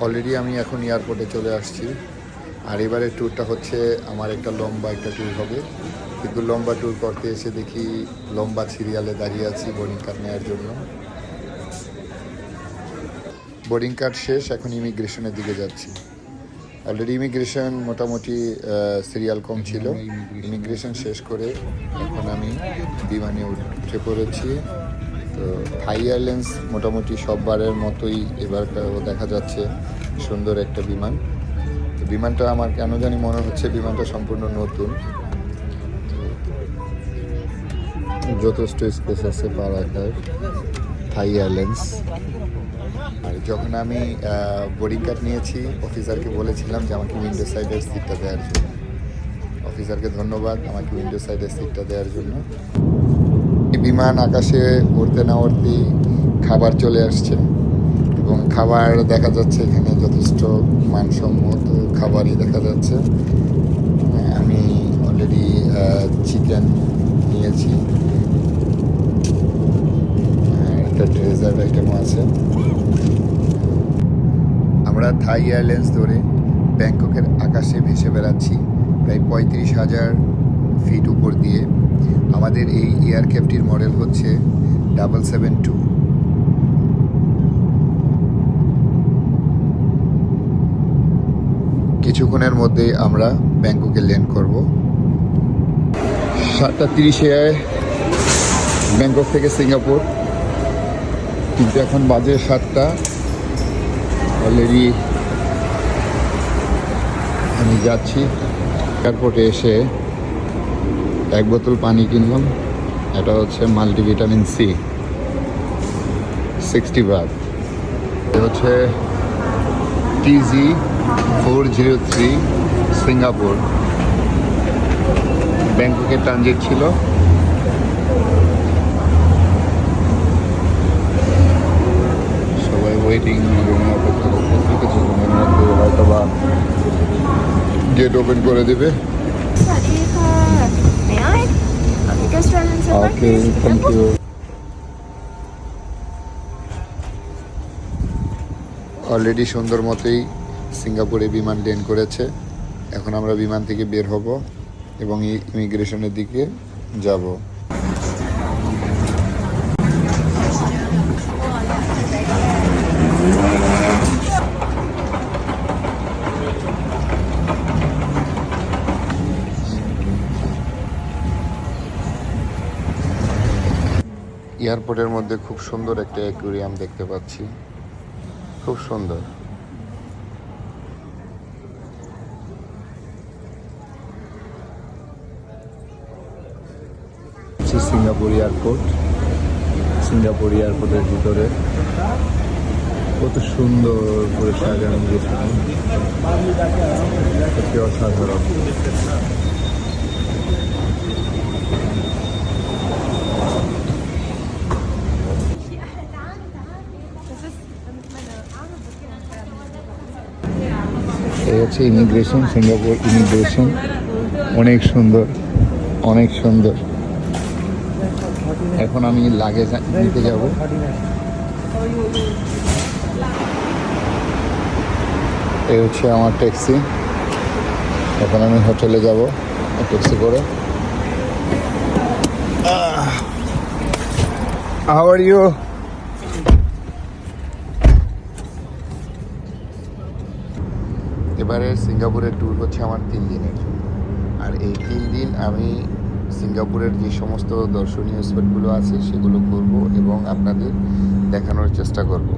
Already আমি এখন এয়ারপোর্টে চলে আসছি। আর এবারের ট্যুরটা হচ্ছে আমার একটা লম্বা একটা ট্যুর হবে, কিন্তু লম্বা ট্যুর করতে এসে দেখি লম্বা সিরিয়ালে দাঁড়িয়ে আছি বোর্ডিং কার্ড নেওয়ার জন্য। বোর্ডিং কার্ড শেষ, এখন ইমিগ্রেশনের দিকে যাচ্ছি। অলরেডি ইমিগ্রেশন মোটামুটি সিরিয়াল কম ছিল, ইমিগ্রেশন শেষ করে এখন আমি বিমানে উঠে পড়েছি। তো থাই এয়ারলাইন্স মোটামুটি সববারের মতোই এবার দেখা যাচ্ছে সুন্দর একটা বিমান। তো বিমানটা আমার কেন জানি মনে হচ্ছে বিমানটা সম্পূর্ণ নতুন, যথেষ্ট স্পেস আছে পা রাখার থাই এয়ারলাইন্স। আর যখন আমি বোর্ডিং কার্ড নিয়েছি অফিসারকে বলেছিলাম যে আমাকে উইন্ডো সাইডের সিটটা দেওয়ার জন্য। অফিসারকে ধন্যবাদ আমাকে উইন্ডো সাইডের সিটটা দেওয়ার জন্য। বিমান আকাশে উড়তে না উড়তেই খাবার চলে আসছে এবং খাবার দেখা যাচ্ছে এখানে যথেষ্ট মানসম্মত খাবারই দেখা যাচ্ছে। আমি অলরেডি চিকেন নিয়েছি, একটা ডেজার্ট আইটেমও আছে। আমরা থাই এয়ারলাইন্স ধরে ব্যাংককের আকাশে ভেসে বেড়াচ্ছি প্রায় 35,000 ফিট উপর দিয়ে। আমাদের এই এয়ারক্রাফটটির মডেল হচ্ছে 772। কিছুক্ষণের মধ্যেই আমরা ব্যাংককে ল্যান্ড করব। 7:30-এ ব্যাংকক থেকে সিঙ্গাপুর, কিন্তু এখন বাজে 7টা। অলরেডি আমি যাচ্ছি। এয়ারপোর্টে এসে এক বোতল পানি কিনলাম, এটা হচ্ছে মাল্টিভিটামিন সি 60 বাট। এটা হচ্ছে TG403 সিঙ্গাপুর। ব্যাংককে ট্রানজিট ছিল। সবাই ওয়েটিং রুমে অপেক্ষা করতেছে, কিছুক্ষণের মধ্যে হয়তো বা গেট ওপেন করে দেবে। ওকে, থ্যাংক ইউ। অলরেডি সুন্দর মতোই সিঙ্গাপুরে বিমান ল্যান্ড করেছে। এখন আমরা বিমান থেকে বের হব এবং ইমিগ্রেশনের দিকে যাব। এয়ারপোর্টের মধ্যে খুব সুন্দর একটা অ্যাকুয়ারিয়াম দেখতে পাচ্ছি, খুব সুন্দর। সিঙ্গাপুর এয়ারপোর্ট, সিঙ্গাপুর এয়ারপোর্টের ভিতরে কত সুন্দর করে সাজানো গেছে, সত্যি অসাধারণ। এই হচ্ছে ইমিগ্রেশন, সিঙ্গাপুর ইমিগ্রেশন। অনেক সুন্দর, অনেক সুন্দর। এখন আমি লাগেজ নিতে যাব। এই হচ্ছে আমার ট্যাক্সি। এখন আমি হোটেলে যাব ট্যাক্সি করে। How are you? এবারে সিঙ্গাপুরের ট্যুর হচ্ছে আমার 3 দিনের জন্য। আর এই 3 দিন আমি সিঙ্গাপুরের যে সমস্ত দর্শনীয় স্পটগুলো আছে সেগুলো ঘুরবো এবং আপনাদের দেখানোর চেষ্টা করব।